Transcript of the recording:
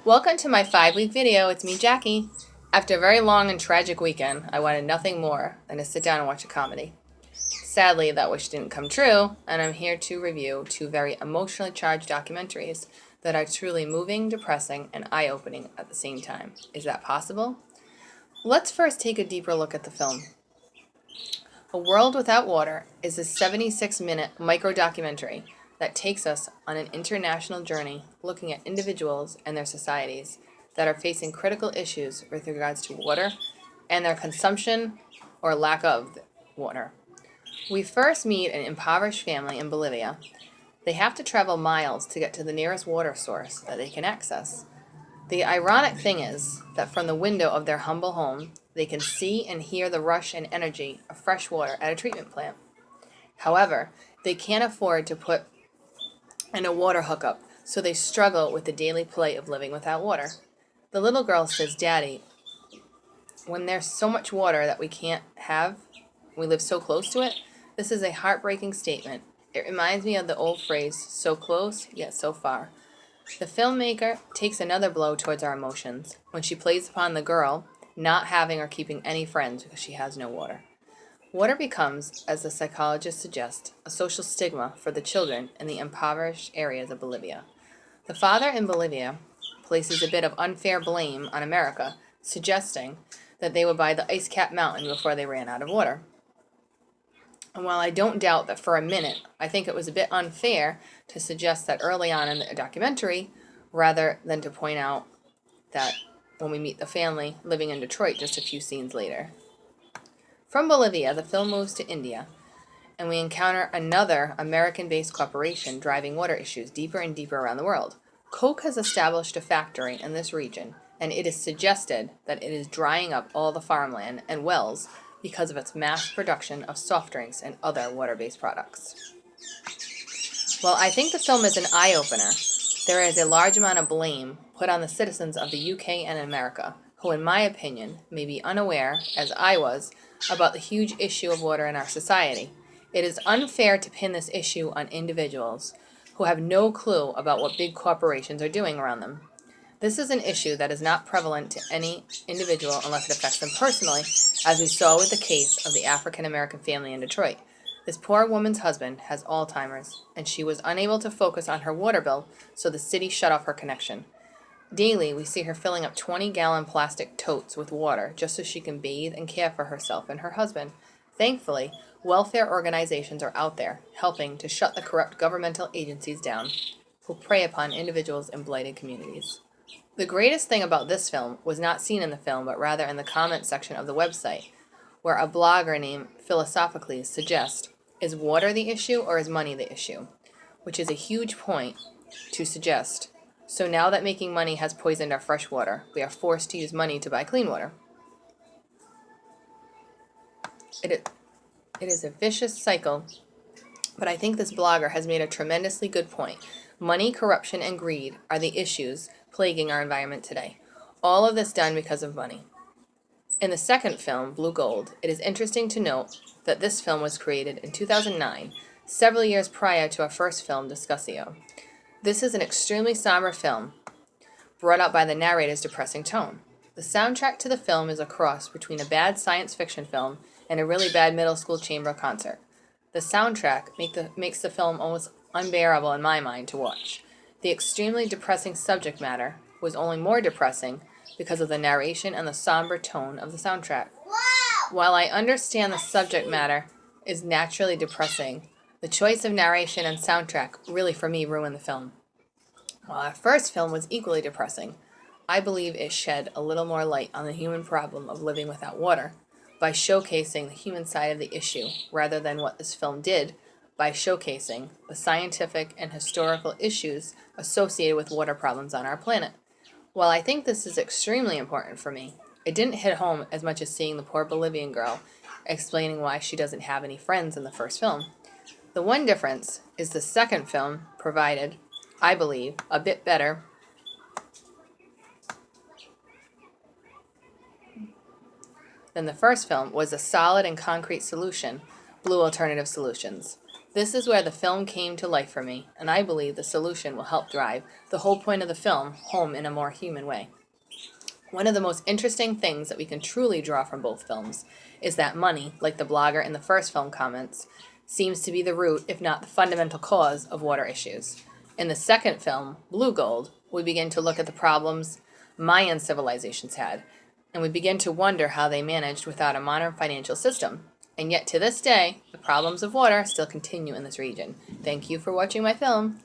Welcome to my 5-week video. It's me, Jackie. After a very long and tragic weekend, I wanted nothing more than to sit down and watch a comedy. Sadly, that wish didn't come true, and I'm here to review two very emotionally charged documentaries that are truly moving, depressing, and eye-opening at the same time. Is that possible? Let's first take a deeper look at the film. A World Without Water is a 76-minute micro-documentary that takes us on an international journey looking at individuals and their societies that are facing critical issues with regards to water and their consumption or lack of water. We first meet an impoverished family in Bolivia. They have to travel miles to get to the nearest water source that they can access. The ironic thing is that from the window of their humble home, they can see and hear the rush and energy of fresh water at a treatment plant. However, they can't afford to put in a water hookup, so they struggle with the daily plight of living without water. The little girl says, "Daddy, when there's so much water that we can't have, we live so close to it." This is a heartbreaking statement. It reminds me of the old phrase, "so close, yet so far." The filmmaker takes another blow towards our emotions when she plays upon the girl not having or keeping any friends because she has no water. Water becomes, as the psychologist suggests, a social stigma for the children in the impoverished areas of Bolivia. The father in Bolivia places a bit of unfair blame on America, suggesting that they would buy the ice-capped mountain before they ran out of water. And while I don't doubt that for a minute, I think it was a bit unfair to suggest that early on in the documentary, rather than to point out that when we meet the family living in Detroit just a few scenes later. From Bolivia, the film moves to India, and we encounter another American-based corporation driving water issues deeper and deeper around the world. Coke has established a factory in this region, and it is suggested that it is drying up all the farmland and wells because of its mass production of soft drinks and other water-based products. While I think the film is an eye-opener, there is a large amount of blame put on the citizens of the UK and America, who in my opinion may be unaware, as I was, about the huge issue of water in our society. It is unfair to pin this issue on individuals who have no clue about what big corporations are doing around them. This is an issue that is not prevalent to any individual unless it affects them personally, as we saw with the case of the African American family in Detroit. This poor woman's husband has Alzheimer's, and she was unable to focus on her water bill, so the city shut off her connection. Daily, we see her filling up 20-gallon plastic totes with water just so she can bathe and care for herself and her husband. Thankfully, welfare organizations are out there helping to shut the corrupt governmental agencies down who prey upon individuals in blighted communities. The greatest thing about this film was not seen in the film, but rather in the comment section of the website, where a blogger named Philosophically suggests, is water the issue or is money the issue? Which is a huge point to suggest. So now that making money has poisoned our fresh water, we are forced to use money to buy clean water. It is a vicious cycle, but I think this blogger has made a tremendously good point. Money, corruption, and greed are the issues plaguing our environment today. All of this done because of money. In the second film, Blue Gold, it is interesting to note that this film was created in 2009, several years prior to our first film, Discussio. This is an extremely somber film, brought out by the narrator's depressing tone. The soundtrack to the film is a cross between a bad science fiction film and a really bad middle school chamber concert. The soundtrack makes the film almost unbearable in my mind to watch. The extremely depressing subject matter was only more depressing because of the narration and the somber tone of the soundtrack. While I understand the subject matter is naturally depressing, the choice of narration and soundtrack really, for me, ruined the film. While our first film was equally depressing, I believe it shed a little more light on the human problem of living without water by showcasing the human side of the issue rather than what this film did by showcasing the scientific and historical issues associated with water problems on our planet. While I think this is extremely important for me, it didn't hit home as much as seeing the poor Bolivian girl explaining why she doesn't have any friends in the first film. The one difference is the second film provided, I believe, a bit better than the first film was a solid and concrete solution, Blue Alternative Solutions. This is where the film came to life for me, and I believe the solution will help drive the whole point of the film home in a more human way. One of the most interesting things that we can truly draw from both films is that money, like the blogger in the first film comments, seems to be the root, if not the fundamental cause, of water issues. In the second film, Blue Gold, we begin to look at the problems Mayan civilizations had, and we begin to wonder how they managed without a modern financial system. And yet to this day, the problems of water still continue in this region. Thank you for watching my film.